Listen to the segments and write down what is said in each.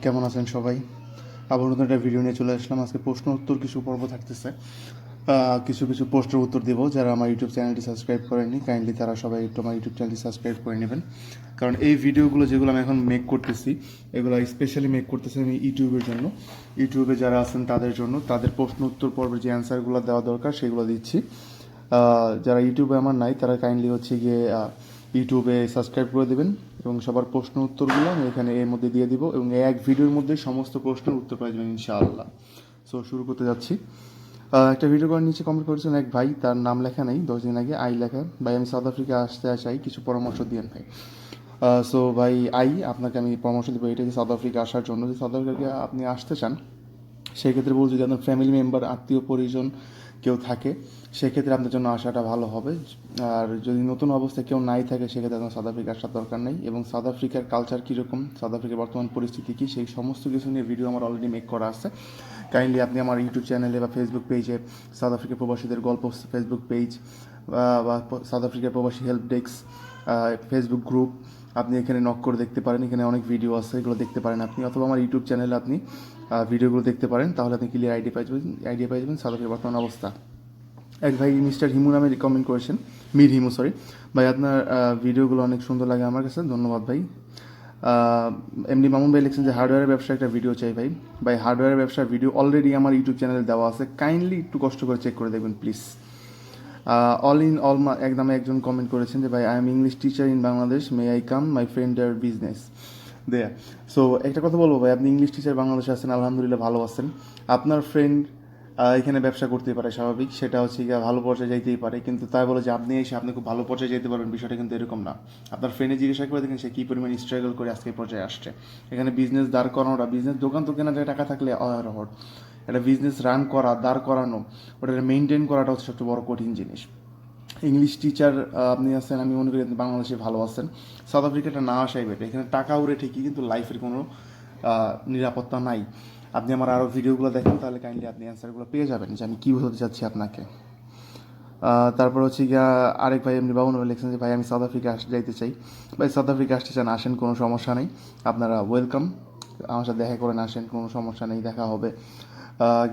কেমন আছেন সবাই? আবার নতুন একটা ভিডিও নিয়ে চলে আসলাম। আজকে প্রশ্ন উত্তর কিছু পর্ব থাকতেছে। কিছু কিছু প্রশ্নের উত্তর দেবো। যারা আমার ইউটিউব চ্যানেলটি সাবস্ক্রাইব করেননি, কাইন্ডলি তারা সবাই একটু আমার ইউটিউব চ্যানেলটি সাবস্ক্রাইব করে নেবেন। কারণ এই ভিডিওগুলো যেগুলো আমি এখন মেক করতেছি, এগুলো স্পেশালি মেক করতেছি আমি ইউটিউবের জন্য। ইউটিউবে যারা আছেন তাদের জন্য, তাদের প্রশ্ন উত্তর পর্বের যে অ্যান্সারগুলো দেওয়া দরকার সেগুলো দিচ্ছি। যারা ইউটিউবে আমার নাই তারা কাইন্ডলি হচ্ছে গিয়ে ইউটিউবে সাবস্ক্রাইব করে দেবেন এবং সবার প্রশ্ন উত্তরগুলো আমি এখানে এর মধ্যে দিয়ে দিব এবং এই এক ভিডিওর মধ্যে সমস্ত প্রশ্নের উত্তর পেয়ে যাবেন ইনশাআল্লাহ। সো শুরু করতে যাচ্ছি। একটা ভিডিও করার নিচে কমেন্ট করেছেন এক ভাই, তার নাম লেখা নেই, 10 দিন আগে আই লেখা। ভাই আমি সাউথ আফ্রিকা আসতে চাই, কিছু পরামর্শ দিয়েন ভাই। সো ভাই আই, আপনাকে আমি পরামর্শ দেবো এটা যে সাউথ আফ্রিকা আসার জন্য, যে সাউথ আফ্রিকা আপনি আসতে চান সেক্ষেত্রে বলছি যদি আপনার ফ্যামিলি মেম্বার আত্মীয় পরিজন কেউ থাকে সেক্ষেত্রে আপনার জন্য আসাটা ভালো হবে। আর যদি নতুন অবস্থায় কেউ নাই থাকে সেক্ষেত্রে আপনার সাউথ আফ্রিকা আসার দরকার নেই। এবং সাউথ আফ্রিকার কালচার কীরকম, সাউথ আফ্রিকার বর্তমান পরিস্থিতি কী, সেই সমস্ত কিছু নিয়ে ভিডিও আমার অলরেডি মেক করা আছে। কাইন্ডলি আপনি আমার ইউটিউব চ্যানেলে বা ফেসবুক পেজে সাউথ আফ্রিকার প্রবাসীদের গল্প ফেসবুক পেজ বা সাউথ আফ্রিকার প্রবাসী হেল্প ডেস্ক ফেসবুক গ্রুপ, আপনি এখানে নক করে দেখতে পারেন। এখানে অনেক ভিডিও আছে, এগুলো দেখতে পারেন আপনি, অথবা আমার ইউটিউব চ্যানেলে আপনি ভিডিওগুলো দেখতে পারেন। তাহলে আপনি ক্লিয়ার আইডিয়া পেয়ে যাবেন সাউথ আফ্রিকার বর্তমান অবস্থা। এক ভাই মিস্টার হিমু নামে রিকমেন্ড করেছেন, মীর হিমু সরি। ভাই আপনার ভিডিওগুলো অনেক সুন্দর লাগে আমার কাছে, ধন্যবাদ ভাই। এমনি মামুন ভাই লিখছেন যে হার্ডওয়্যারের ব্যবসা একটা ভিডিও চাই ভাই। ভাই হার্ডওয়্যারের ব্যবসার ভিডিও অলরেডি আমার ইউটিউব চ্যানেলে দেওয়া আছে, কাইন্ডলি একটু কষ্ট করে চেক করে দেখবেন প্লিজ। অল ইন অল একদমে একজন কমেন্ট করেছেন যে ভাই I am English teacher in Bangladesh, may I come my friend আর বিজনেস দেয়া। সো একটা কথা বলবো ভাই, আপনি ইংলিশ টিচার বাংলাদেশে আছেন, আলহামদুলিল্লাহ ভালো আছেন। আপনার ফ্রেন্ড এখানে ব্যবসা করতে পারে স্বাভাবিক, সেটা হচ্ছে গিয়ে ভালো পর্যায়ে যাইতেই পারে, কিন্তু তাই বলে যে আপনি এসে আপনি খুব ভালো পর্যায়ে যেতে পারবেন বিষয়টা কিন্তু এরকম না। আপনার ফ্রেন্ডে জিজ্ঞাসা করে দেখেন সে কী পরিমাণ স্ট্রাগল করে আজকে এই পর্যায়ে আসছে। এখানে বিজনেস দাঁড় করানোটা, বিজনেস দোকান তো কেনা যায় টাকা থাকলে অহরহ, একটা বিজনেস রান করা, দাঁড় করানো, ওটা মেনটেন করাটা হচ্ছে সবচেয়ে বড় কঠিন জিনিস। ইংলিশ টিচার আপনি আছেন, আমি মনে করি আপনি বাংলাদেশে ভালো আছেন। সাউথ আফ্রিকাটা না আসাই বেটার। এখানে টাকা উড়ে ঠিকই, কিন্তু লাইফের কোনো নিরাপত্তা নাই। আপনি আমার আরও ভিডিওগুলো দেখেন, তাহলে কাইন্ডলি আপনি অ্যান্সারগুলো পেয়ে যাবেন যে আমি কী বলতে চাচ্ছি আপনাকে। তারপর হচ্ছে গিয়া আরেক ভাই এমনি বাবু নবী লিখছেন যে ভাই আমি সাউথ আফ্রিকা যাইতে চাই। ভাই সাউথ আফ্রিকা আসতে চান আসেন, কোনো সমস্যা নেই, আপনারা ওয়েলকাম, আমার সাথে দেখা করেন আসেন, কোনো সমস্যা নেই, দেখা হবে।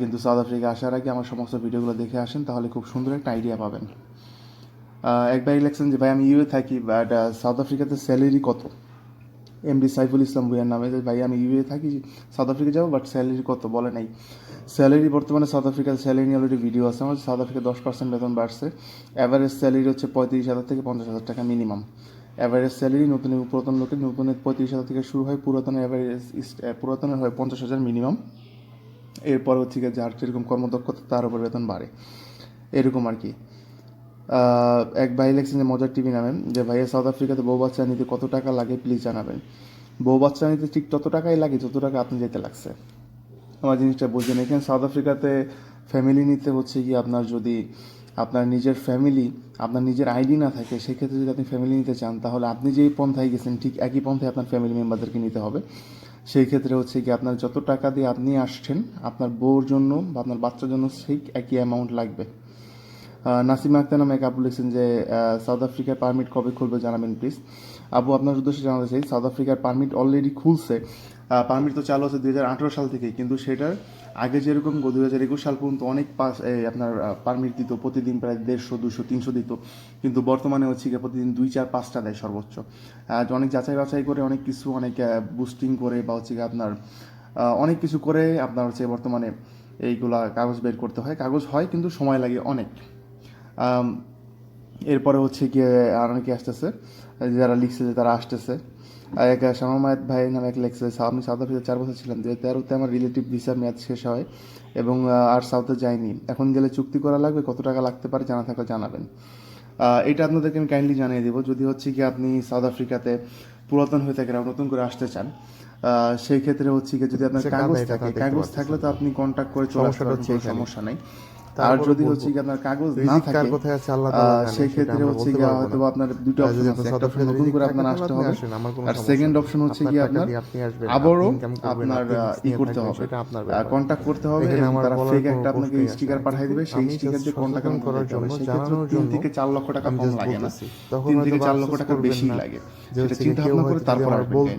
কিন্তু সাউথ আফ্রিকা আসার আগে আমার সমস্ত ভিডিওগুলো দেখে আসেন, তাহলে খুব সুন্দর একটা আইডিয়া পাবেন। এক ভাই লিখছেন যে ভাই আমি ইউএ থাকি, বাট সাউথ আফ্রিকাতে স্যালারি কত? এমডি সাইফুল ইসলাম ভুইয়ার নামে, যে ভাই আমি ইউএ থাকি, সাউথ আফ্রিকা যাবো, বাট স্যালারি কত বলে নাই। স্যালারি বর্তমানে সাউথ আফ্রিকার স্যালারি নিয়ে অলরেডি ভিডিও আছে আমার। সাউথ আফ্রিকা 10% বেতন বাড়ছে। অ্যাভারেজ স্যালারি হচ্ছে 35,000 থেকে 50,000 টাকা মিনিমাম। অ্যাভারেজ স্যালারি নতুন এবং পুরাতন লোকের, নতুনের 35,000 থেকে শুরু হয়, পুরাতনের হয় 50,000 মিনিমাম। এরপর হচ্ছে গিয়ে যার যেরকম কর্মদক্ষতা তার উপর বেতন বাড়ে, এরকম আর কি। এক ভাই লিখছেন যে মজার টিভি নামে, যে ভাইয়া সাউথ আফ্রিকাতে বউ বাচ্চা নিতে কত টাকা লাগে প্লিজ জানাবেন। বউ বাচ্চা নিতে ঠিক তত টাকাই লাগে যত টাকা আপনি যেতে লাগছে। আমার জিনিসটা বুঝছেন, এখানে সাউথ আফ্রিকাতে ফ্যামিলি নিতে হচ্ছে কি, আপনার যদি আপনার নিজের ফ্যামিলি, আপনার নিজের আইডি না থাকে, সেক্ষেত্রে যদি আপনি ফ্যামিলি নিতে চান তাহলে আপনি যেই পন্থায় গেছেন ঠিক একই পন্থায় আপনার ফ্যামিলি মেম্বারদেরকে নিতে হবে। সেই ক্ষেত্রে হচ্ছে কি আপনার যত টাকা দিয়ে আপনি আসছেন আপনার বউর জন্য বা আপনার বাচ্চার জন্য ঠিক একই অ্যামাউন্ট লাগবে। নাসিমা আক্তার নামে এক আপু লিখছেন যে সাউথ আফ্রিকার পারমিট কবে খুলবে জানাবেন প্লিজ। আপু আপনার উদ্দেশ্যে জানাতে চাই সাউথ আফ্রিকার পারমিট অলরেডি খুলছে। পারমিট তো চালু আছে 2018 সাল থেকেই, কিন্তু সেটার আগে যেরকম 2021 সাল পর্যন্ত অনেক আপনার পারমিট দিত, প্রতিদিন প্রায় 150, 200, 300 দিত, কিন্তু বর্তমানে হচ্ছে গিয়ে প্রতিদিন 2, 4, 5টা দেয় সর্বোচ্চ। অনেক যাচাই বাছাই করে, অনেক কিছু, অনেক বুস্টিং করে বা হচ্ছে গিয়ে আপনার অনেক কিছু করে আপনার হচ্ছে বর্তমানে এইগুলা কাগজ বের করতে হয়। কাগজ হয় কিন্তু সময় লাগে অনেক। এরপরে হচ্ছে গিয়ে আর অনেকে আসতেছে, যারা লিখছে যে তারা আসতেছে। এক শামামায়াত ভাই নামে এক লিখছে আমি সাউথ আফ্রিকা 4 বছর ছিলাম, 2013-তে আমার রিলেটিভ ভিসার মেয়াদ শেষ হয় এবং আর সাউথে যাইনি। এখন গেলে চুক্তি করা লাগবে, কত টাকা লাগতে পারে জানা থাকলে জানাবেন। এটা আপনাদেরকে আমি কাইন্ডলি জানিয়ে দেবো। যদি হচ্ছে কি আপনি সাউথ আফ্রিকাতে পুরাতন হয়ে থাকেন আর নতুন করে আসতে চান, সেই ক্ষেত্রে হচ্ছে কি যদি আপনার কাগজ থাকে, কাগজ থাকলে তো আপনি কন্ট্যাক্ট করে চলে আসতে পারবেন, কোনো সমস্যা নাই। আর যদি হচ্ছে কি আপনার কাগজ না থাকে, সেই ক্ষেত্রে হচ্ছে কি হয়তো আপনার দুটো অপশন আছে, একটা অপশন নতুন করে আপনার আসতে হবে, আর সেকেন্ড অপশন হচ্ছে কি আপনার আবারও আপনার করতে হবে, কন্ট্যাক্ট করতে হবে এবং তারা ফেক একটা আপনাকে স্টিকার পাঠিয়ে দিবে, সেই স্টিকার যে কন্ট্যাক্ট করার জন্য সেক্ষেত্রে 3 থেকে 4 লক্ষ টাকা কম লাগে না, 3 থেকে 4 লক্ষ টাকা বেশি লাগে। সেটা চিন্তা ভাবনা করে তারপর আসবেন।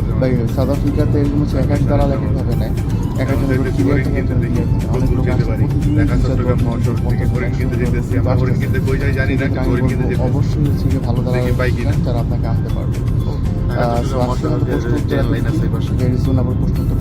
মাঝে ভাই সাউথ আফ্রিকাতে এরকম হচ্ছে এক এক দালাল এক একভাবে নেয়, এক একজনের উপর ক্লিয়ার থাকে, একজনের ক্লিয়ার থাকে। অনেক লোক আসে প্রতিদিন দেখা দুই চার চট্টগ্রাম দশ মহাসড়ক থেকে হরিণ কিনতে যেতেছি আমরা, হরিণ কিনতে কই যাই জানি না, কিন্তু হরিণ কিনতে যেতেছি। অবশ্যই হচ্ছে গিয়ে ভালো দালাল দেখি পাই কিনা। যারা আপনাকে আনতে পারবে। ঢাকা চট্টগ্রাম মহাসড়কে যে ট্রেন লাইন আছে এই পাশে। ভেরি সুন আবার প্রশ্ন উত্তর